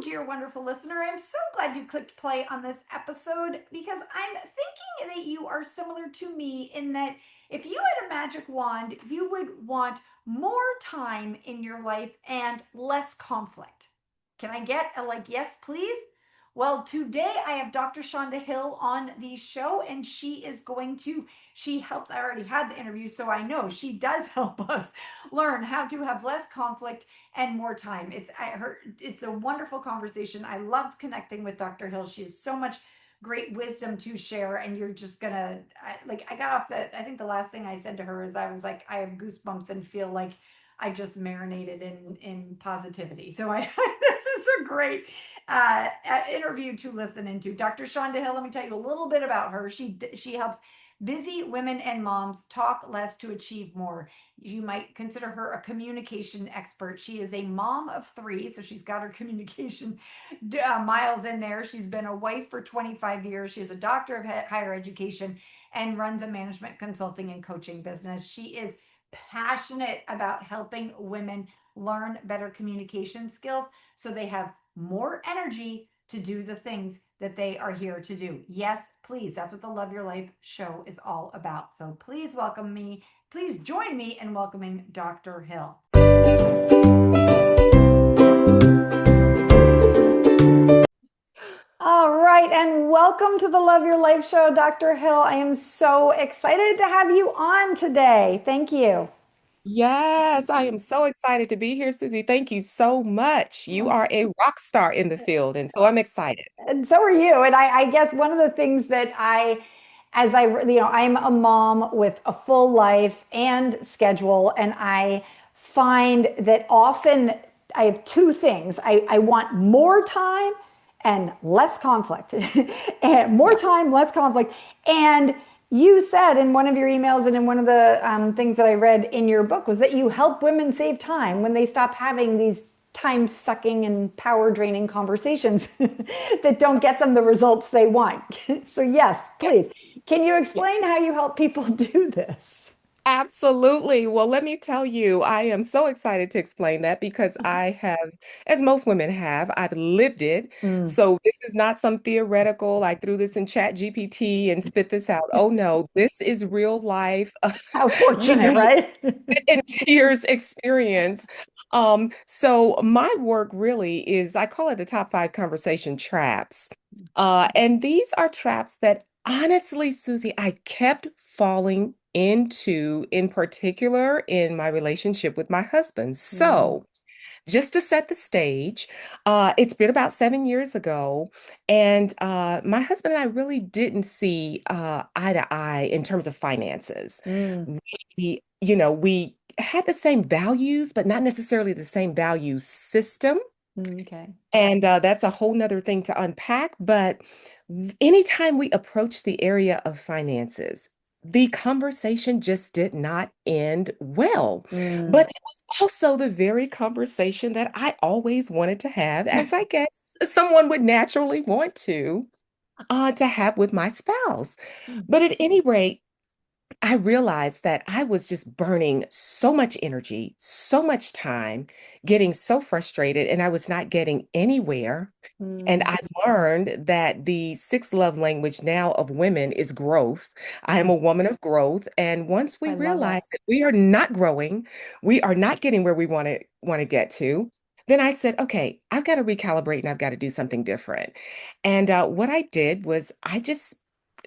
dear wonderful listener. I'm so glad you clicked play on this episode because I'm thinking that you are similar to me in that if you had a magic wand, you would want more time in your life and less conflict. Can I get a yes, please? Well, today I have Dr. Shonda Hill on the show, and she helps. I already had the interview, so I know she does help us learn how to have less conflict and more time. It's a wonderful conversation. I loved connecting with Dr. Hill. She has so much great wisdom to share, and you're just gonna I got off the I think the last thing I said to her is I was like, I have goosebumps and feel like I just marinated in positivity. So I this is a great interview to listen into. Dr. Shonda Hill, let me tell you a little bit about her. She helps busy women and moms talk less to achieve more. You might consider her a communication expert. She is a mom of three, so she's got her communication miles in there. She's been a wife for 25 years. She is a doctor of higher education and runs a management consulting and coaching business. She is passionate about helping women learn better communication skills so they have more energy to do the things that they are here to do. Yes, please. That's what the Love Your Life show is all about. So please welcome me. Please join me in welcoming Dr. Hill. All right, and welcome to the Love Your Life show, Dr. Hill. I am so excited to have you on today. Thank you. Yes, I am so excited to be here, Susie. Thank you so much. You are a rock star in the field, and so I'm excited. And so are you. And I guess one of the things that I'm a mom with a full life and schedule, and I find that often I have two things. I want more time and less conflict. And more Yeah. time, less conflict. And you said in one of your emails and in one of the things that I read in your book was that you help women save time when they stop having these time sucking and power draining conversations that don't get them the results they want. So, yes, Yeah. please. Can you Yeah. explain how you help people do this? Absolutely. Well, let me tell you, I am so excited to explain that because I have, as most women have, I've lived it. Mm. So this is not some theoretical, I threw this in Chat GPT and spit this out. Oh no, this is real life, How you fortunate, know, right? in tears experience. So my work really is, I call it the top five conversation traps. And these are traps that honestly, Susie, I kept falling into, in particular in my relationship with my husband. Mm. So just to set the stage, it's been about 7 years ago, and my husband and I really didn't see eye to eye in terms of finances. Mm. We had the same values, but not necessarily the same value system. Mm. Okay. And that's a whole nother thing to unpack. But anytime we approach the area of finances, the conversation just did not end well. Mm. But it was also the very conversation that I always wanted to have, as I guess someone would naturally want to have with my spouse. Mm. But at any rate, I realized that I was just burning so much energy, so much time, getting so frustrated, and I was not getting anywhere. And Mm. I've learned that the sixth love language now of women is growth. I am Mm. a woman of growth. And once we I love realize that. that we are not growing, we are not getting where we want to get to, then I said, okay, I've got to recalibrate and I've got to do something different. And what I did was I just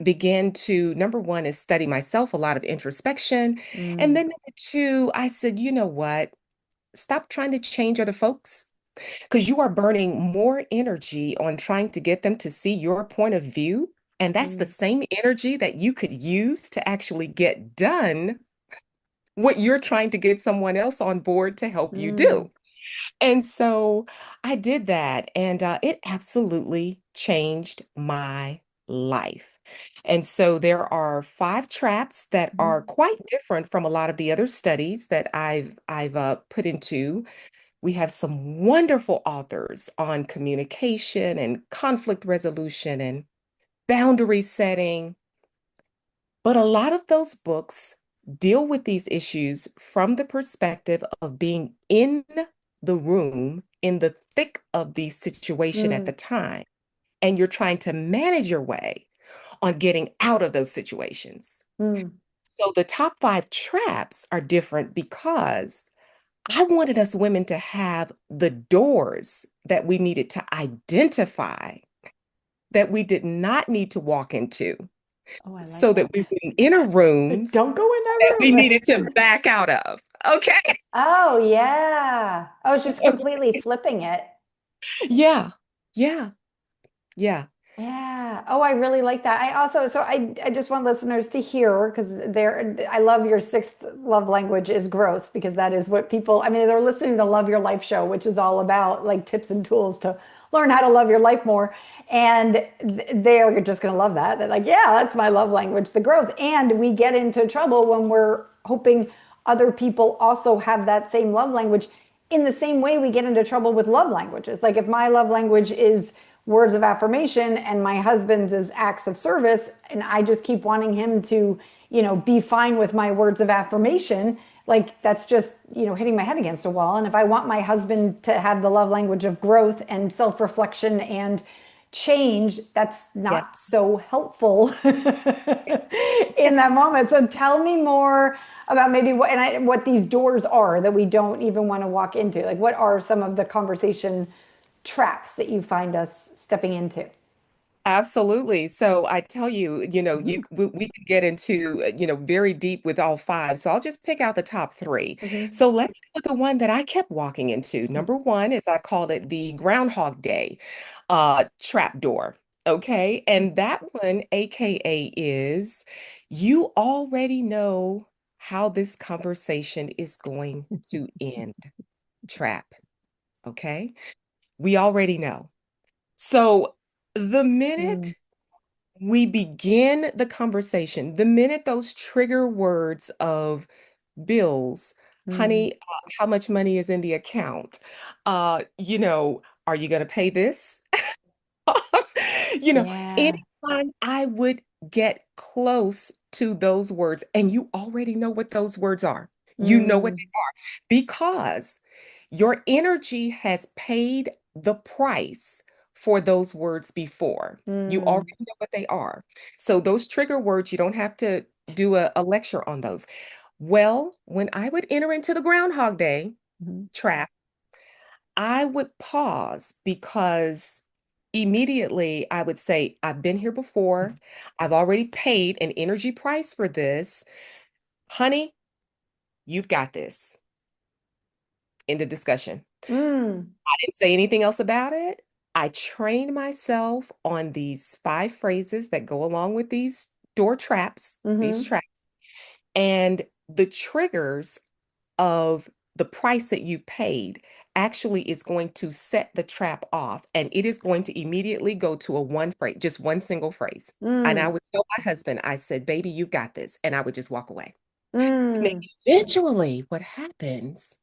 began to, number one, is study myself, a lot of introspection. And Mm. then number two, I said, you know what? Stop trying to change other folks because you are burning more energy on trying to get them to see your point of view. And that's the Mm. same energy that you could use to actually get done what you're trying to get someone else on board to help you Mm. do. And so I did that, and it absolutely changed my life. And so there are five traps that are Mm. quite different from a lot of the other studies that I've put into. We have some wonderful authors on communication and conflict resolution and boundary setting, but a lot of those books deal with these issues from the perspective of being in the room in the thick of the situation at Mm, the time, and you're trying to manage your way on getting out of those situations. mm. So the top five traps are different because I wanted us women to have the doors that we needed to identify that we did not need to walk into Oh, I like so that that. we wouldn't enter rooms Don't go in that we that needed to room. back out of. Okay. Oh, yeah. Oh, it's just completely flipping it. Yeah. Yeah. Yeah. Yeah. Oh, I really like that. I also, so I just want listeners to hear because I love your sixth love language is growth because that is what people, I mean, they're listening to Love Your Life show, which is all about like tips and tools to learn how to love your life more. And they're just going to love that. They're like, yeah, that's my love language, the growth. And we get into trouble when we're hoping other people also have that same love language in the same way we get into trouble with love languages. Like if my love language is words of affirmation and my husband's is acts of service and I just keep wanting him to, be fine with my words of affirmation, like that's just, hitting my head against a wall. And if I want my husband to have the love language of growth and self-reflection and change, that's Yeah. not so helpful in Yes. that moment. So tell me more about maybe what these doors are that we don't even want to walk into. Like, what are some of the conversation traps that you find us stepping into? Absolutely. So I tell you, Mhm. we could get into, very deep with all five. So I'll just pick out the top three. Mhm. So let's go with the one that I kept walking into. Number one is I called it the Groundhog Day trap door. Okay. And that one, AKA, is you already know how this conversation is going to end. Trap. Okay. We already know. So the Mm, minute we begin the conversation, the minute those trigger words of bills, mm. honey, how much money is in the account? Are you going to pay this? You know, Yeah. anytime I would get close to those words, and you already know what those words are, you know what Mm, they are because your energy has paid the price for those words before. You mm, already know what they are. So those trigger words, you don't have to do a lecture on those. Well, when I would enter into the Groundhog Day mhm, trap, I would pause because immediately I would say, I've been here before. I've already paid an energy price for this. Honey, you've got this. End of discussion. mm, I didn't say anything else about it. I trained myself on these five phrases that go along with these mhm, traps, and the triggers of the price that you've paid actually is going to set the trap off, and it is going to immediately go to a one phrase, just one single phrase. And I mm, would tell my husband, I said, baby, you got this. And I would just walk away. Now, mm. eventually, what happens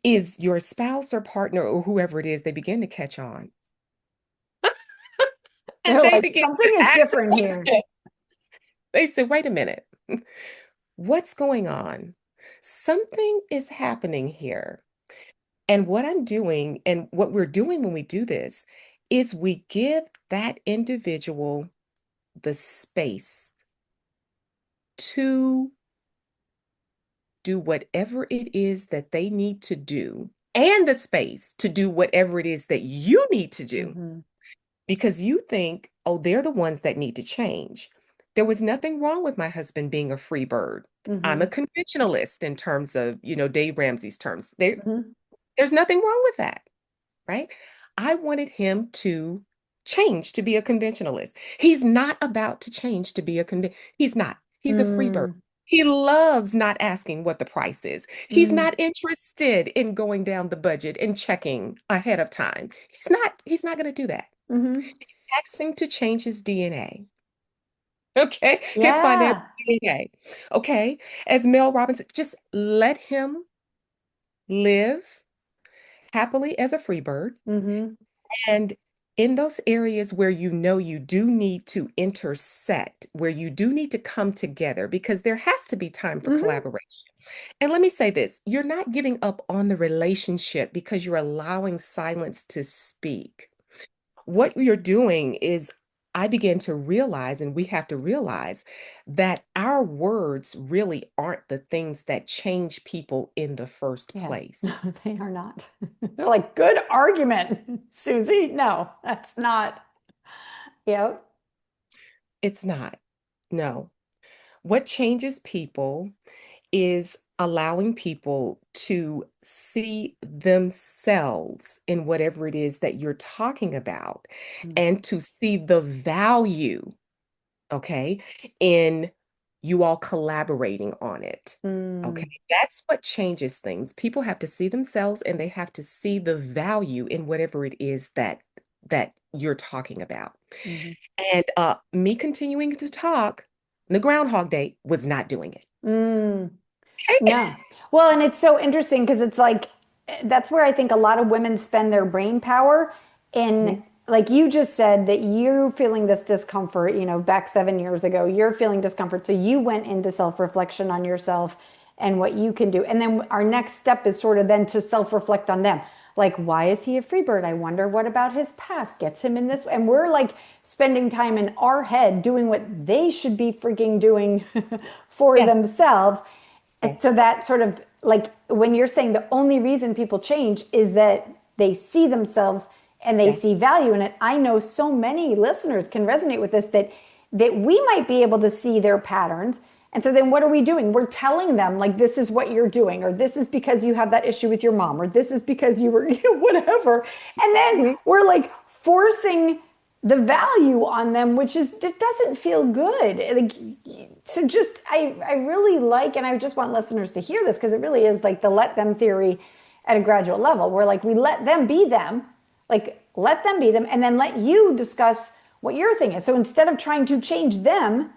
is your spouse or partner or whoever it is, they begin to catch on and They're they like, begin something to is ask the different here. question. They say, wait a minute, what's going on? Something is happening here. And what I'm doing and what we're doing when we do this is we give that individual the space to do whatever it is that they need to do and the space to do whatever it is that you need to do Mhm, because you think, oh, they're the ones that need to change. There was nothing wrong with my husband being a free bird. I'm a mhm, conventionalist in terms of, Dave Ramsey's terms. mhm, There's nothing wrong with that. Right? I wanted him to change to be a conventionalist. He's not about to change to be he's not. He's a free bird. mm, He loves not asking what the price is. He's mm, not interested in going down the budget and checking ahead of time. He's not going to do that. mhm. Asking to change his DNA. Okay? His financial Yeah. DNA. Okay? As Mel Robinson, just let him live happily as a free bird. Mhm, And In those areas where you know you do need to intersect, where you do need to come together, because there has to be time for Hmm. collaboration. And let me say this, you're not giving up on the relationship because you're allowing silence to speak. What you're doing is, I began to realize, and we have to realize, that our words really aren't the things that change people in the first Yeah, place. no, they are not. They're like, good argument, Susie. No, that's not. Yep. It's not. No. What changes people is allowing people to see themselves in whatever it is that you're talking about, Mm. and to see the value, okay, in you all collaborating on it. Okay, Mm. that's what changes things. People have to see themselves, and they have to see the value in whatever it is that you're talking about. Mhm. And me continuing to talk, the Groundhog Day was not doing it. Mm. Okay. No. Well, and it's so interesting because it's like that's where I think a lot of women spend their brain power in, Mhm. like you just said that you're feeling this discomfort, back 7 years ago, you're feeling discomfort. So you went into self-reflection on yourself and what you can do. And then our next step is sort of then to self-reflect on them. Like, why is he a free bird? I wonder what about his past gets him in this. And we're like spending time in our head doing what they should be freaking doing for Yes, themselves. So yes, that sort of like when you're saying the only reason people change is that they see themselves and they see yes. value in it. I know so many listeners can resonate with this that we might be able to see their patterns. And so then what are we doing? We're telling them like this is what you're doing, or this is because you have that issue with your mom, or this is because you were whatever. And then Mhm. we're like forcing the value on them, which is it doesn't feel good. Like, so just I really like, and I just want listeners to hear this because it really is like the let them theory at a graduate level, where like we let them be them, like let them be them, and then let you discuss what your thing is. So instead of trying to change them,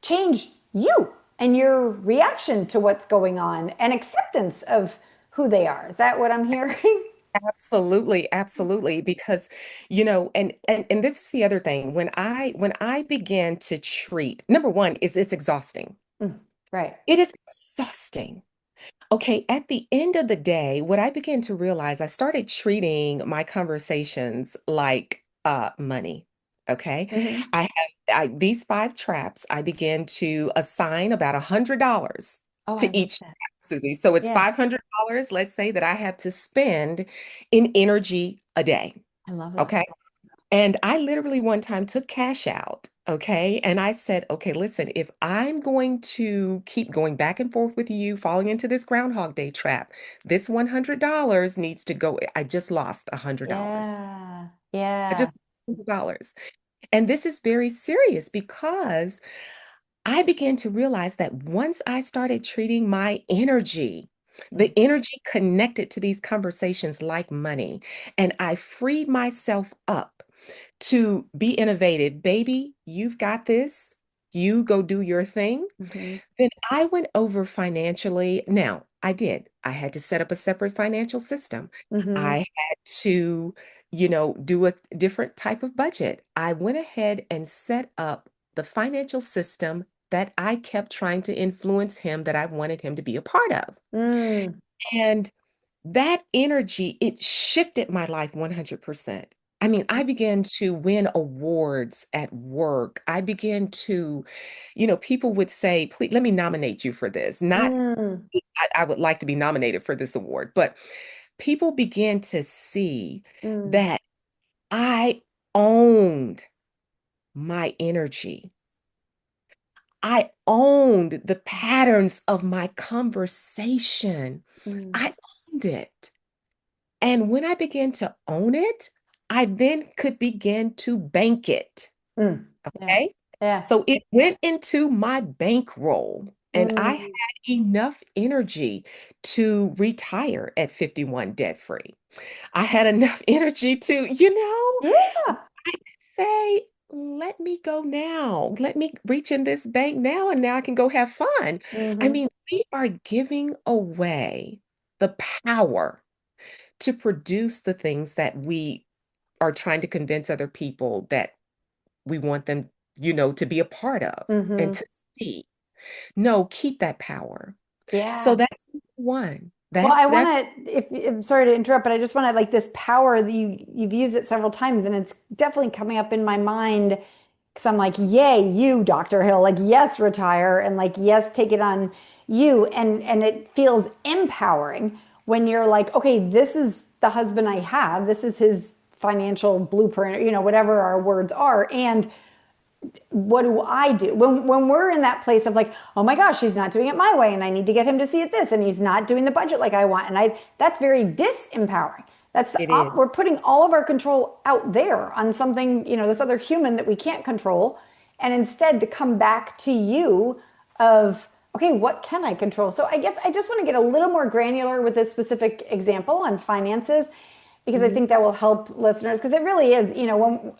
change you and your reaction to what's going on and acceptance of who they are. Is that what I'm hearing? Absolutely, absolutely. Because, and this is the other thing. When I began to treat, number one is it's exhausting. Mm, right. It is exhausting. Okay, at the end of the day, what I began to realize, I started treating my conversations like money. Okay. Hmm. These five traps, I began to assign about $100 Oh, I to love each trap, that. Susie. So it's Yeah, $500, let's say, that I have to spend in energy a day. I love that. Okay. And I literally one time took cash out, okay? And I said, okay, listen, if I'm going to keep going back and forth with you, falling into this Groundhog Day trap, this $100 needs to go. I just lost $100. Yeah, I yeah. just $100. And this is very serious because I began to realize that once I started treating my energy, the Mm, energy connected to these conversations like money, and I freed myself up to be innovative. Baby, you've got this. You go do your thing. mhm, Then I went over financially. Now, I did. I had to set up a separate financial system. mhm, I had to, do a different type of budget. I went ahead and set up the financial system that I kept trying to influence him, that I wanted him to be a part of. mm, And that energy, it shifted my life 100%. I mean, I began to win awards at work. I began to, people would say, please, let me nominate you for this. Not, mm, I would like to be nominated for this award, but people began to see mm, that I owned my energy. I owned the patterns of my conversation. mm, I owned it. And when I began to own it, I then could begin to bank it. mm. Yeah, Okay. yeah. So it went into my bankroll, and I had Mm, enough energy to retire at 51 debt free. I had enough energy to, yeah. say, let me go now. Let me reach in this bank now, and now I can go have fun. I Hmm. mean, we are giving away the power to produce the things that we are trying to convince other people that we want them, to be a part of and Mm-hmm. to see. No, keep that power. So Yeah. that's one. Well, I want That's to, if I'm sorry to interrupt, but I just want to like this power that you've used it several times, and it's definitely coming up in my mind because I'm like, yay, you, Dr. Hill, like yes, retire, and like yes, take it on you, and it feels empowering when you're like, okay, this is the husband I have, this is his financial blueprint, whatever our words are, and what do I do when we're in that place of like, oh my gosh, he's not doing it my way, and I need to get him to see it this, and he's not doing the budget like I want, and I that's very disempowering. That's it is. we're putting all of our control out there on something, this other human that we can't control, and instead to come back to you of okay, what can I control? So I guess I just want to get a little more granular with this specific example on finances because I Mhm. think that will help listeners because it really is, when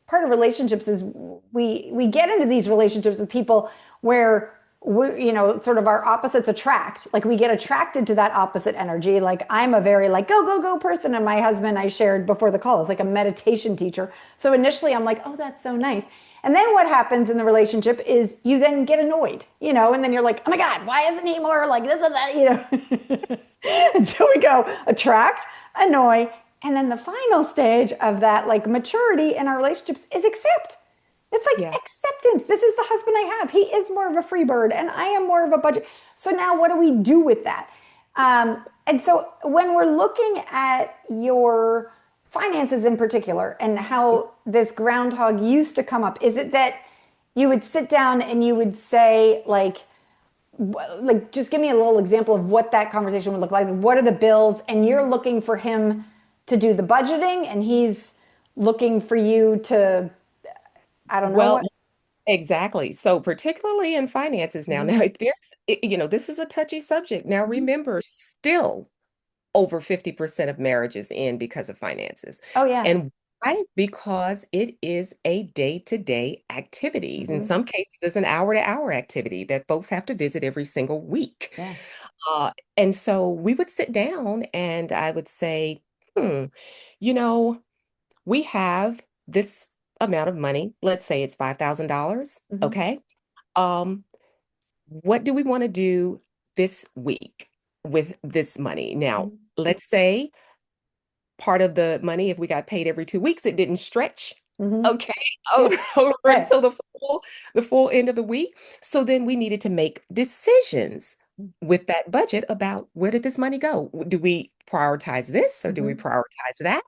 part of relationships is we get into these relationships with people where we sort of our opposites attract, like we get attracted to that opposite energy. Like I'm a very like go go go person, and my husband, I shared before the call, is like a meditation teacher. So initially I'm like, oh, that's so nice. And then what happens in the relationship is you then get annoyed, and then you're like, oh my God, why isn't he more like this and that, And so we go attract, annoy, and then the final stage of that like maturity in our relationships is accept. It's Yeah. like acceptance. This is the husband I have. He is more of a free bird and I am more of a budget. So now what do we do with that? And so when we're looking at your finances in particular and how this groundhog used to come up, is it that you would sit down and you would say like just give me a little example of what that conversation would look like. What are the bills? And you're looking for him to do the budgeting and he's looking for you to, I don't know Well, what. exactly. So particularly in finances now, Mm-hmm. now if this is a touchy subject. Now Mm-hmm. remember, still over 50% of marriages end because of finances. Oh yeah. And why? Because it is a day-to-day activity. In Mm-hmm. some cases, it's an hour-to-hour activity that folks have to visit every single week. Yeah. Uh, and so we would sit down and I would say, you know, we have this amount of money. Let's say it's $5,000. Mm-hmm. Okay. Um, what do we want to do this week with this money? Now, Mm-hmm. let's say part of the money, if we got paid every 2 weeks, it didn't stretch. Mm-hmm. Okay, Yeah. over Right. until the full end of the week. So then we needed to make decisions with that budget about where did this money go? Do we prioritize this or do we Mm-hmm. prioritize that?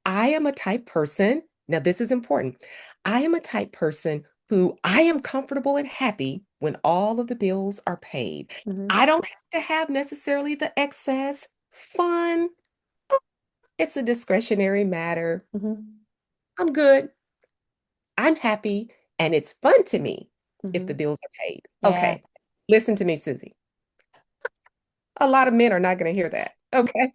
I am a type person. Now, this is important. I am a type person who I am comfortable and happy when all of the bills are paid. Mm-hmm. I don't have to have necessarily the excess fun. It's a discretionary matter. Mm-hmm. I'm good. I'm happy. And it's fun to me if Mm-hmm. the bills are paid. Yeah. Okay. Listen to me, Susie. A lot of men are not going to hear that. Okay.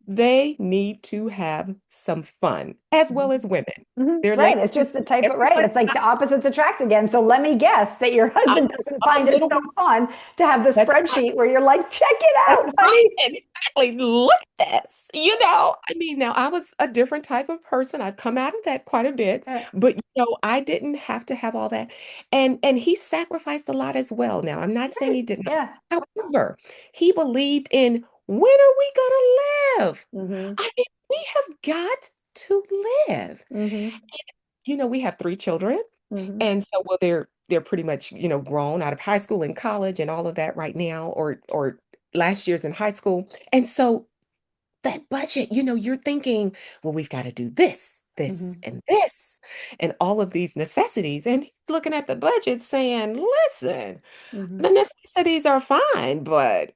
They need to have some fun as well as women. They're Right. like, It's just the type of, right. everyone, It's like the opposites attract again. So let me guess that your I'm, husband doesn't I'm a find it little, so fun to have the that's right. spreadsheet where you're like, check it That's out, right. honey. Exactly. Look at this. I mean, now I was a different type of person. I've come out of that quite a bit, Yeah. but I didn't have to have all that. And he sacrificed a lot as well. Now, I'm not saying he Right. did Yeah. not. However, he believed in when are we gonna live? Mm-hmm. I mean, we have got to live. Mm-hmm. We have 3 children. Mm-hmm. And so, well, they're pretty much, grown out of high school and college and all of that right now, or last year's in high school. And so that budget, you're thinking, well, we've got to do this, Mm-hmm. and all of these necessities. And he's looking at the budget saying, listen, Mm-hmm. the necessities are fine, but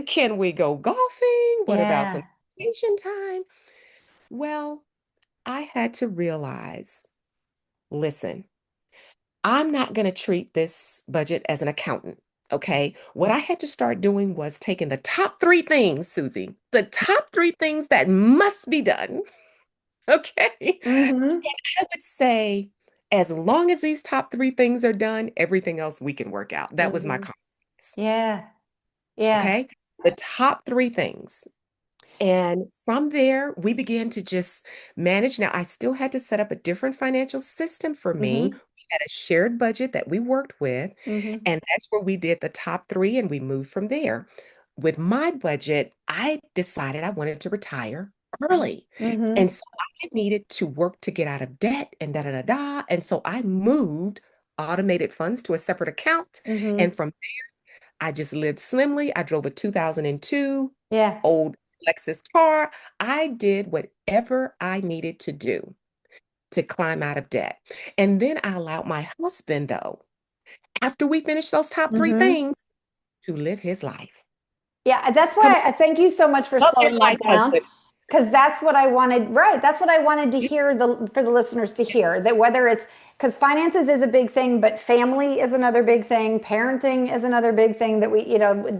can we go golfing? What about some Yeah. vacation time? Well, I had to realize, listen, I'm not going to treat this budget as an accountant. Okay. What I had to start doing was taking the top 3 things, Susie, the top 3 things that must be done. Okay. Mm-hmm. I would say, as long as these top 3 things are done, everything else we can work out. That was my Mm-hmm. compromise. Yeah. Yeah. Okay. The top 3 things. And from there, we began to just manage. Now, I still had to set up a different financial system for me. Mm-hmm. We had a shared budget that we worked with, Mm-hmm. and that's where we did the top three, and we moved from there. With my budget, I decided I wanted to retire early. Mm-hmm. And so I needed to work to get out of debt and da da da da. And so I moved automated funds to a separate account. Mm-hmm. And from I just lived slimly. I drove a 2002 Yeah. old Lexus car. I did whatever I needed to do to climb out of debt. And then I allowed my husband, though, after we finished those top three Mm-hmm. things, to live his life. Yeah, that's Come why I thank you so much for on, love your slowing that life, down. husband. Because that's what I wanted, right? That's what I wanted to hear for the listeners to hear that whether it's because finances is a big thing, but family is another big thing, parenting is another big thing that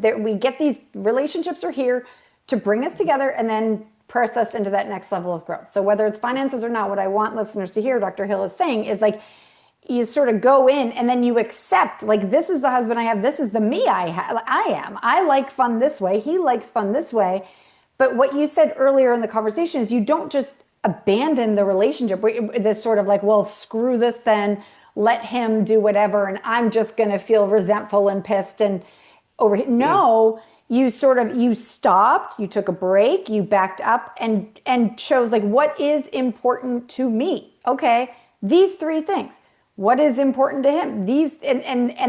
that we get these relationships are here to bring us together and then press us into that next level of growth. So whether it's finances or not, what I want listeners to hear, Dr. Hill is saying is like you sort of go in and then you accept like this is the husband I have, this is the me I am, I like fun this way, he likes fun this way. But what you said earlier in the conversation is you don't just abandon the relationship, this sort of like, well, screw this then, let him do whatever and I'm just going to feel resentful and pissed and over here. Mm, No, you sort of you stopped, you took a break, you backed up and chose like what is important to me. Okay, these three things. What is important to him? These and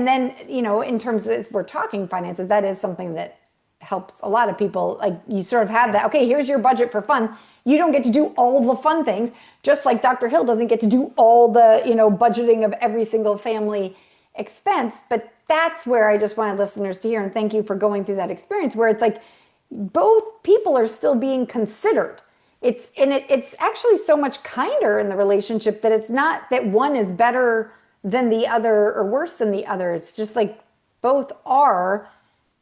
then in terms of we're talking finances, that is something that helps a lot of people. Like you sort of have that. Okay, here's your budget for fun. You don't get to do all the fun things, just like Dr. Hill doesn't get to do all the budgeting of every single family expense. But that's where I just wanted listeners to hear, and thank you for going through that experience where it's like both people are still being considered. It's actually so much kinder in the relationship that it's not that one is better than the other or worse than the other. It's just like both are.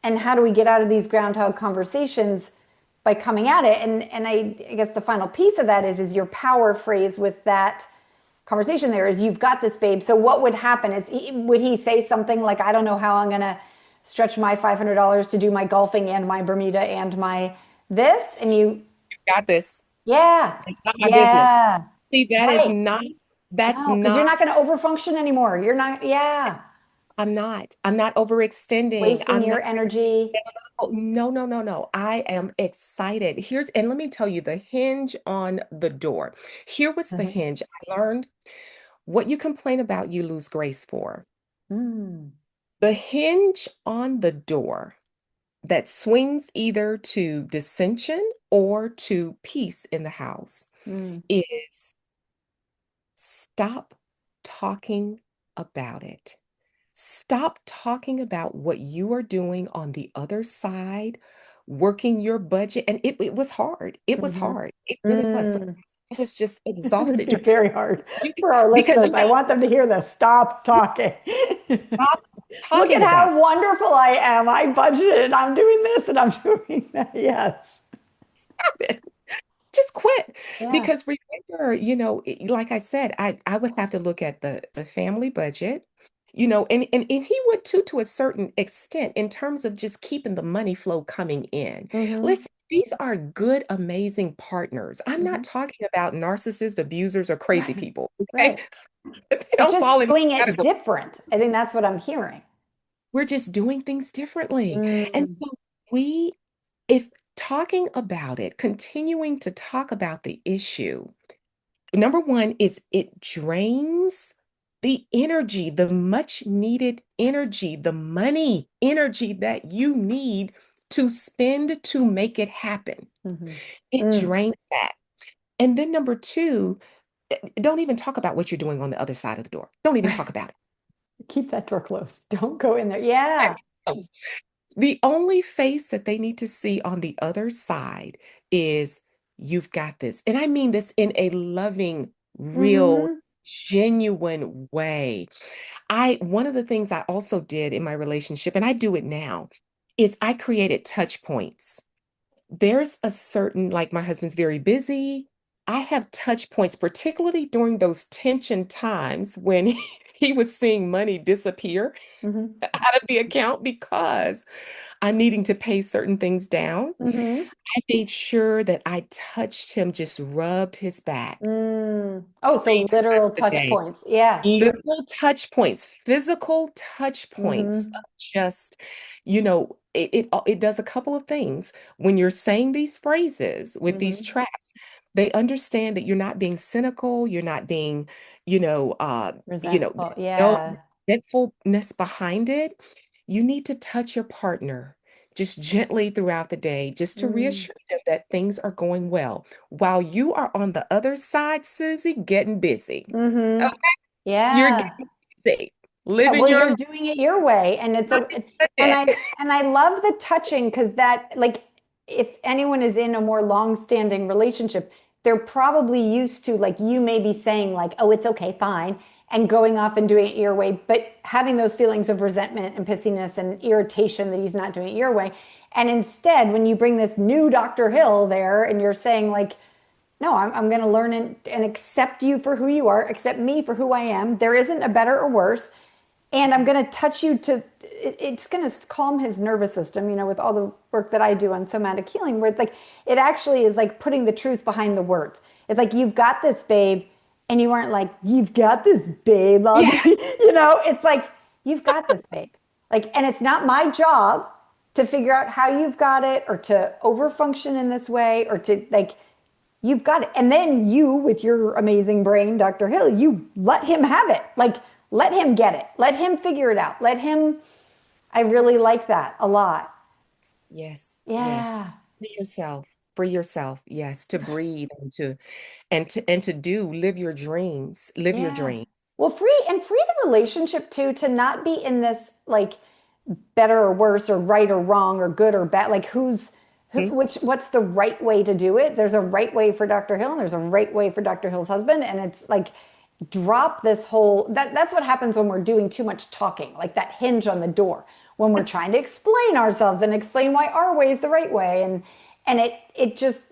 And how do we get out of these groundhog conversations by coming at it? And I guess the final piece of that is your power phrase with that conversation there is you've got this, babe. So what would happen is would he say something like, I don't know how I'm going to stretch my $500 to do my golfing and my Bermuda and my this, and you, got this. yeah, It's not my business. yeah, See, right. that's No, because you're not, not going to overfunction anymore. You're not, yeah, I'm not overextending. wasting I'm your not. energy. Oh, no, no, no, no. I am excited. And let me tell you the hinge on the door. Here was the Mhm. hinge. I learned what you complain about, you lose grace for. Mm, The hinge on the door that swings either to dissension or to peace in the house mm, is stop talking about it. Stop talking about what you are doing on the other side, working your budget. And it was hard. It was mhm. hard. It really was. Mm. I was just It would exhausted. be very hard You, for our because listeners. you I want them to hear this. Stop talking. stop Look at talking about how wonderful I am. I budgeted and I'm doing this and I'm doing that. Yes. it. Just quit. Yeah. Because remember, like I said, I would have to look at the family budget, and he would too to a certain extent in terms of just keeping the money flow coming in. Hmm. Listen, these are good, amazing partners. I'm Hmm. not talking about narcissists, abusers, or crazy Right. people. Okay. Right. They It's don't just fall in doing that it category. different. I think that's what I'm hearing. We're just doing things differently. And Mm, so we, if talking about it, continuing to talk about the issue, number one is it drains the energy, the much needed energy, the money energy that you need to spend to make it happen. hmm. It Mm. drains that. And then number two, don't even talk about what you're doing on the other side of the door. Don't even talk about Keep that door closed. Don't go in there. Yeah. it. The only face that they need to see on the other side is you've got this. And I mean this in a loving, real, Hmm. genuine way. One of the things I also did in my relationship, and I do it now, is I created touch points. There's a certain, like my husband's very busy. I have touch points, particularly during those tension times when he was seeing money disappear Hmm. out of the account because I'm needing to pay certain things down. Hmm. I made sure that I touched him, just rubbed his back Mm. Oh, so 3 times literal a touch day. points. Yeah. Little touch points, physical touch points of Hmm. just, it does a couple of things. When you're saying these phrases with these Hmm. traps, they understand that you're not being cynical, you're not being, Resentful. no Yeah. resentfulness behind it. You need to touch your partner just gently throughout the day, just to Mm. reassure them that things are going well, while you are on the other side, Susie, getting busy. Hmm. You're Yeah. getting busy, Yeah, living well, your you're doing it your way, and it's a and life. I love the touching because that like if anyone is in a more long-standing relationship, they're probably used to like you may be saying like, "Oh, it's okay, fine," and going off and doing it your way, but having those feelings of resentment and pissiness and irritation that he's not doing it your way. And instead, when you bring this new Dr. Hill there and you're saying like, no, I'm going to learn and accept you for who you are, accept me for who I am. There isn't a better or worse. And I'm going to touch you to, it's going to calm his nervous system, with all the work that I do on somatic healing, where it's like, it actually is like putting the truth behind the words. It's like, you've got this, babe. And you aren't like, you've got this, babe. Yeah, It's like, you've got this, babe. Like, and it's not my job to figure out how you've got it or to overfunction in this way or to like, you've got it. And then you, with your amazing brain, Dr. Hill, you let him have it. Like, let him get it. Let him figure it out. Let him. I really like that a lot. yes. Yeah. Free yourself, yes, to breathe and to do, live your dreams, live your Yeah. dream. Well, free the relationship too, to not be in this like better or worse or right or wrong or good or bad. Like Mhm. what's the right way to do it? There's a right way for Dr. Hill and there's a right way for Dr. Hill's husband. And it's like drop this whole that's what happens when we're doing too much talking, like that hinge on the door, when we're Yes, trying to explain ourselves and explain why our way is the right way. And it just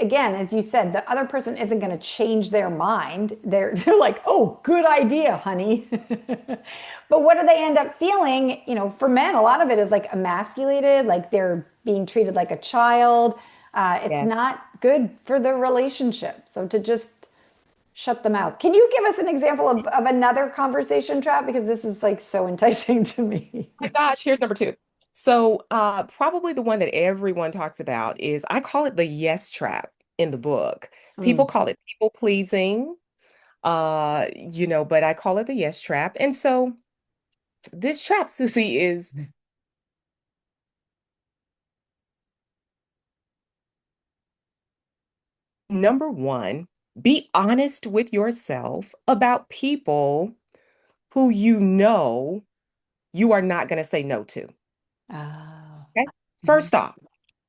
again, as you said, the other person isn't going to change their mind. They're like, oh, good idea, honey. But what do they end up feeling? For men, a lot of it is like emasculated, like they're being treated like a child. It's yes. not good for the relationship. So to just shut them out. Can you give us an example of another conversation trap? Because this is like so enticing to me. My gosh, here's number two. So, probably the one that everyone talks about is, I call it the yes trap in the book. People Mm. call it people pleasing, but I call it the yes trap. And so this trap, Susie, is number one, be honest with yourself about people who you are not going to say no to. Oh. Okay. Mhm. First off,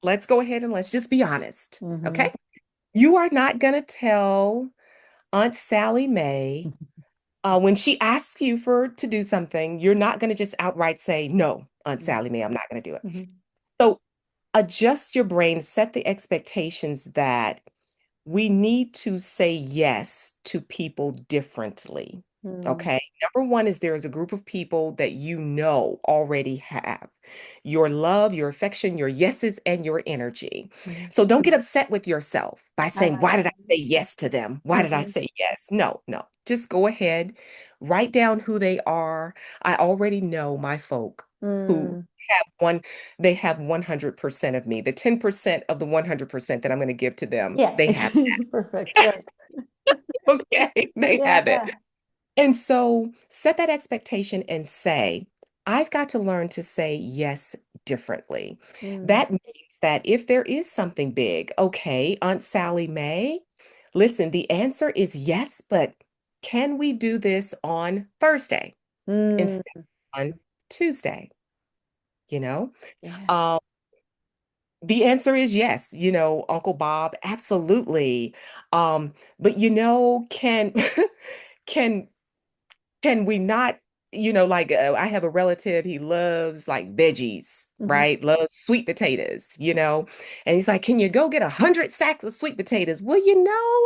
let's go ahead and let's just be honest. Mhm. Okay. You are not going to tell Aunt Sally Mae, when she asks you to do something, you're not going to just outright say, no, Aunt Sally Mae, I'm not going to do it. Mhm. So adjust your brain, set the expectations that we need to say yes to people differently. Mhm. Okay. Number one is, there is a group of people that already have your love, your affection, your yeses, and your energy. Mhm. So don't get upset with yourself by I saying, like why did it. I say yes to them? Why did I Mhm. say yes? No, no. Just go ahead, write down who they are. I already know my folk who Mm. have one, they have 100% of me. The 10% of the 100% that I'm going to give to them, Yeah, they it's have. perfect. Right. Okay, they have it. Yeah. And so set that expectation and say, I've got to learn to say yes differently. Mm. That means that if there is something big, okay, Aunt Sally Mae, listen, the answer is yes, but can we do this on Thursday Mm. instead of on Tuesday? You know? Yeah. Um, the answer is yes, Uncle Bob, absolutely. But can can can we not, like, I have a relative, he loves like veggies, Mhm. right? Loves sweet potatoes, and he's like, can you go get 100 sacks of sweet potatoes? Well,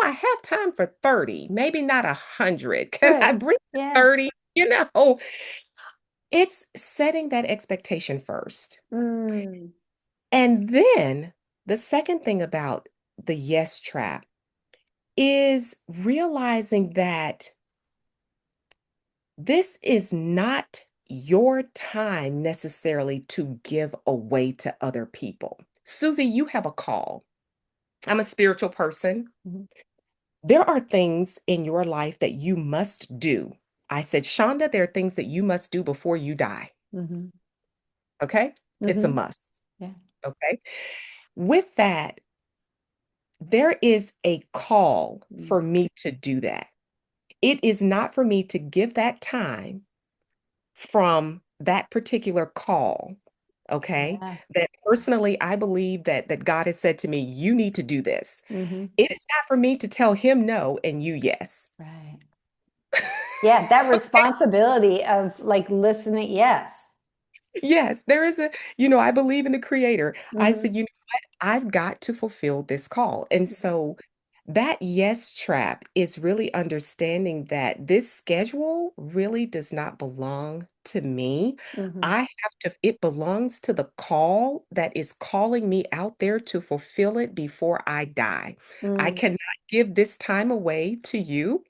I have time for 30, maybe not 100. Can I Right. bring Yeah. 30? You know, it's setting that expectation first. Mm, And then the second thing about the yes trap is realizing that this is not your time necessarily to give away to other people. Susie, you have a call. I'm a spiritual person. mhm, There are things in your life that you must do. I said, Shonda, there are things that you must do before you die. mhm, Okay. It's a mhm. must. Yeah. Okay. With that, there is a call Mm. for me to do that. It is not for me to give that time from that particular call. Okay. Yeah. That personally, I believe that God has said to me, you need to do this. Hmm. It is not for me to tell him no and you yes. Right. Yeah, that responsibility of like listening. Yes. Yes, there is I believe in the creator. I said, Hmm. you know what? I've got to fulfill this call. And so that yes trap is really understanding that this schedule really does not belong to me. Hmm. I have to, it belongs to the call that is calling me out there to fulfill it before I die. I Mm. cannot give this time away to you,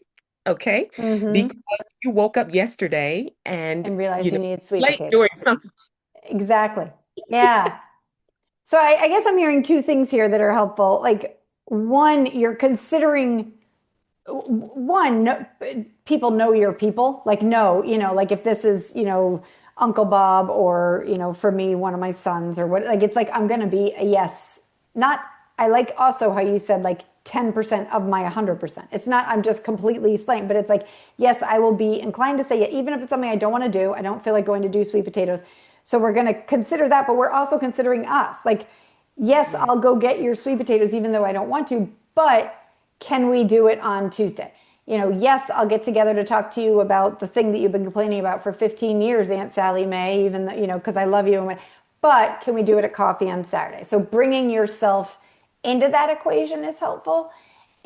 okay? Because Hmm. you woke up yesterday and, And realize you know, you need sweet late doing potatoes. something. Exactly. Yeah. So I guess I'm hearing two things here that are helpful. Like one, you're considering one, no, people know your people. Like, no, like if this is, Uncle Bob or, for me, one of my sons or what, like, it's like, I'm going to be a yes. Not, I like also how you said like 10% of my 100%. It's not, I'm just completely slaying, but it's like, yes, I will be inclined to say it, even if it's something I don't want to do. I don't feel like going to do sweet potatoes. So we're going to consider that, but we're also considering us. Like, yes, Yeah. I'll go get your sweet potatoes, even though I don't want to, but can we do it on Tuesday? Yes, I'll get together to talk to you about the thing that you've been complaining about for 15 years, Aunt Sally Mae, even though, because I love you. But can we do it at coffee on Saturday? So bringing yourself into that equation is helpful.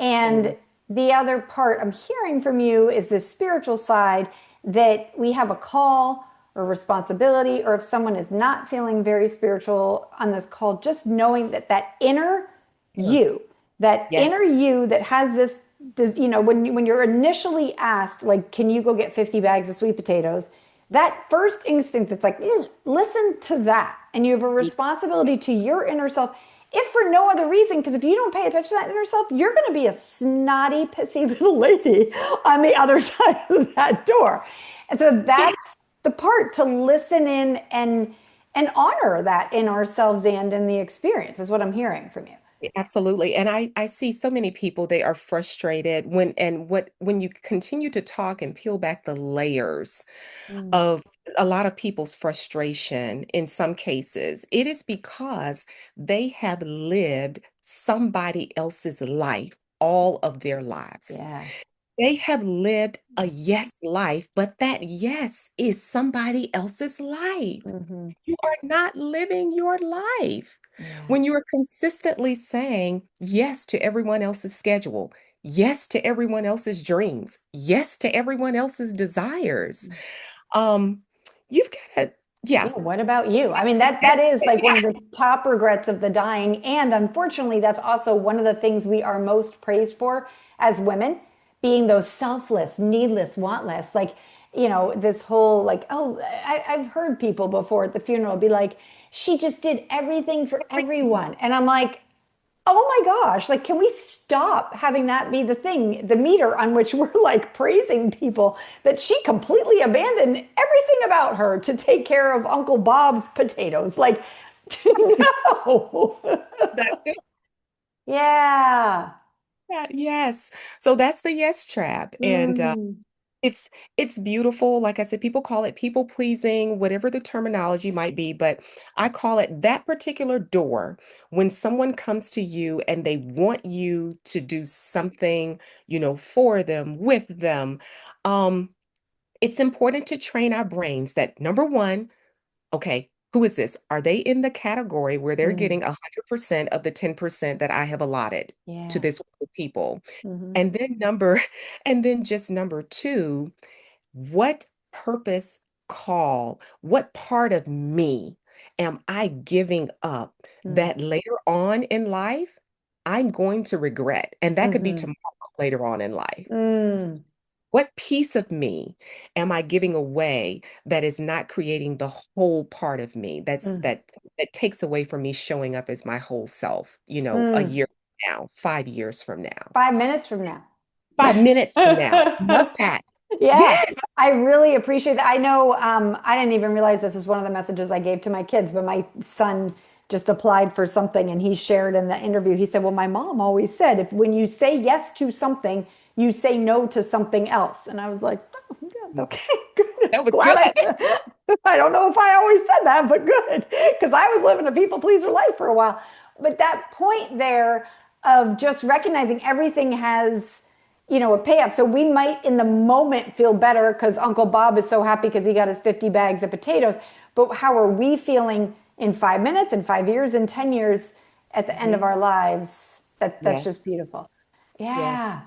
And Mm. the other part I'm hearing from you is this spiritual side that we have a call or responsibility, or if someone is not feeling very spiritual on this call, just knowing that that inner Yeah. you, that Yes. inner you that has this, when you're initially asked, like, can you go get 50 bags of sweet potatoes? That first instinct that's like, listen to that. And you have a responsibility to your inner self, if for no other reason, because if you don't pay attention to that inner self, you're going to be a snotty, pissy little lady on the other side of that door. And so Yeah. that's the part to listen in and honor that in ourselves and in the experience is what I'm hearing from you. Absolutely. And I see so many people, they are frustrated when you continue to talk and peel back the layers Mm. of a lot of people's frustration in some cases, it is because they have lived somebody else's life all of their lives. Yeah. They have lived a yes life, but that yes is somebody else's life. Mm-hmm. You are not living your life. Yeah. When you are consistently saying yes to everyone else's schedule, yes to everyone else's dreams, yes to everyone else's desires, um, you've got to, Yeah, yeah. what about you? I mean, that is like one of the top regrets of the dying. And unfortunately, that's also one of the things we are most praised for as women, being those selfless, needless, wantless. Like, this whole like, oh, I've heard people before at the funeral be like, she just did everything for everyone. And I'm like, oh my gosh, like, can we stop having that be the thing, the meter on which we're like praising people that she completely abandoned everything about her to take care of Uncle Bob's potatoes? Like, no. That's it. Yeah. Yeah, yes. So that's the yes trap. And Mm. it's it's beautiful. Like I said, people call it people pleasing, whatever the terminology might be, but I call it that particular door when someone comes to you and they want you to do something, for them, with them. Um, it's important to train our brains that number one, okay, who is this? Are they in the category where they're Mm. getting 100% of the 10% that I have allotted to Yeah. this group of people? Hmm. And then and then just number two, what purpose call? What part of me am I giving up Mm. that later on in life I'm going to regret? And that could be Hmm. tomorrow later on in life. Mm. What piece of me am I giving away that is not creating the whole part of me Mm. that takes away from me showing up as my whole self, a Mm. year from now, 5 years from now, 5 minutes from now. 5 minutes from now. Love that. Yeah, Yes. I really appreciate that. I know I didn't even realize this is one of the messages I gave to my kids, but my son just applied for something and he shared in the interview. He said, "Well, my mom always said if when you say yes to something, you say no to something else." And I was like, "Oh, yeah, okay, good. That was Glad good. I don't know if I always said that, but good because I was living a people pleaser life for a while." But that point there of just recognizing everything has a payoff. So we might in the moment feel better because Uncle Bob is so happy because he got his 50 bags of potatoes. But how are we feeling in 5 minutes, in 5 years, in 10 years at the end of Mhm. our lives? That's Yes. just beautiful. Yes. Yeah.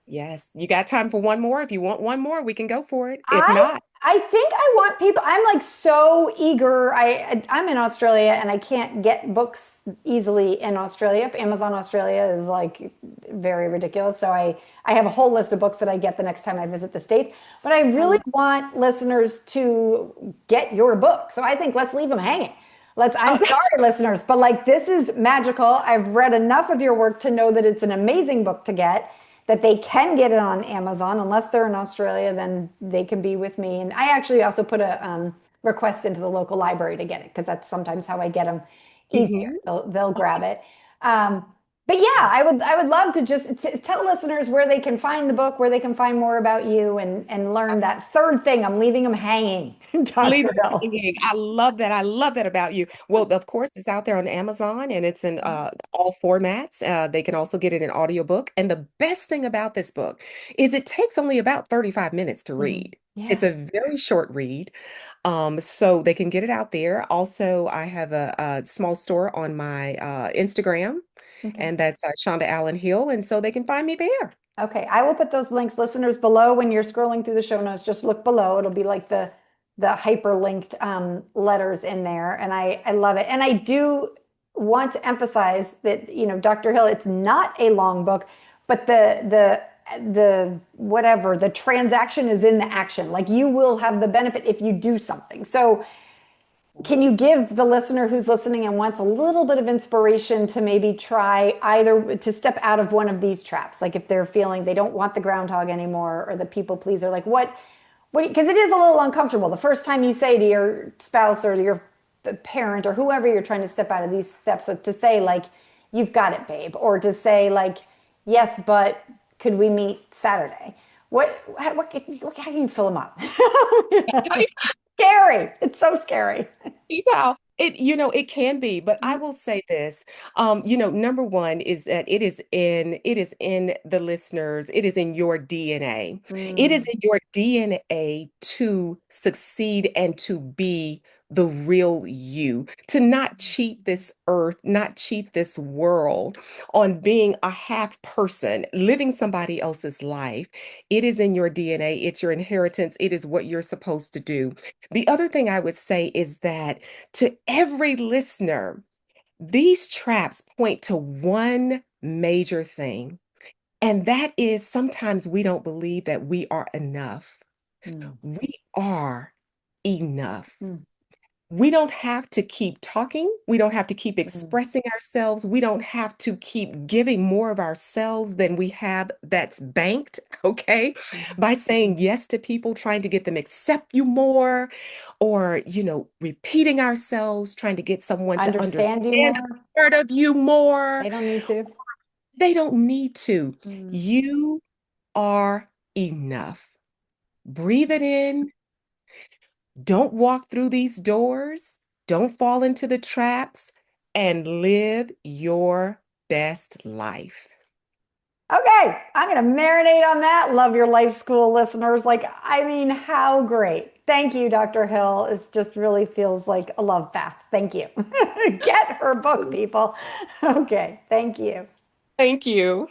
Yes. You got time for one more? If you want one more, we can go for it. If I not, I think I want people. I'm like so eager. I'm in Australia and I can't get books easily in Australia. Amazon Australia is like very ridiculous. So I have a whole list of books that I get the next time I visit the States. But I I really love want listeners to get your book. So I think let's leave them hanging. I'm it. sorry, listeners, but like this is magical. I've read enough of your work to know that it's an amazing book to get, that they can get it on Amazon. Unless they're in Australia, then they can be with me. And I actually also put a request into the local library to get it because that's sometimes how I get them easier. Mhm. They'll grab it. Um, but yeah, Yes. I would love to just tell listeners where they can find the book, where they can find more about you, and learn that third thing. I'm leaving them hanging, Leave Dr. it Hill. hanging. I love that. I love that about you. Well, of course, it's out there on Amazon and it's in all formats. They can also get it in audiobook. And the best thing about this book is it takes only about 35 minutes to Mhm. read. It's Yeah. a very short read. So they can get it out there. Also, I have a small store on my Instagram, Okay. and that's Shonda Allen Hill. And so they can find me there. Okay, I will put those links, listeners, below when you're scrolling through the show notes. Just look below; it'll be like the hyperlinked letters in there, and I love it. And I do want to emphasize that Dr. Hill, it's not a long book, but the whatever the transaction is in the action. Like you will have the benefit if you do something. So can you give the listener who's listening and wants a little bit of inspiration to maybe try either to step out of one of these traps? Like if they're feeling they don't want the groundhog anymore or the people pleaser, like what, because it is a little uncomfortable. The first time you say to your spouse or to your parent or whoever you're trying to step out of these steps, so to say like, you've got it, babe, or to say like, yes, but could we meet Saturday? How can you fill them up? Scary. It's so scary. How it can be, but I will say this. Number one is that it is in the listeners, it is in your DNA. It is Mm, in your DNA to succeed and to be the real you, to not cheat this earth, not cheat this world on being a half person, living somebody else's life. It is in your DNA, it's your inheritance, it is what you're supposed to do. The other thing I would say is that to every listener, these traps point to one major thing, and that is sometimes we don't believe that we are enough. mm, We are enough. mm, We don't have to keep talking. We don't have to keep mm, expressing ourselves. We don't have to keep giving more of ourselves than we have that's banked, okay? mhm. By saying yes to people, trying to get them accept you more, or, repeating ourselves, trying to get someone to Understand you understand more. a part of you more. They don't need to. They don't need to. Mm. You are enough. Breathe it in. Don't walk through these doors. Don't fall into the traps and live your best life. Okay, I'm going to marinate on that. Love your life school listeners. Like, I mean, how great. Thank you, Dr. Hill. It just really feels like a love path. Thank you. Get her book, people. Okay, thank you. Thank you.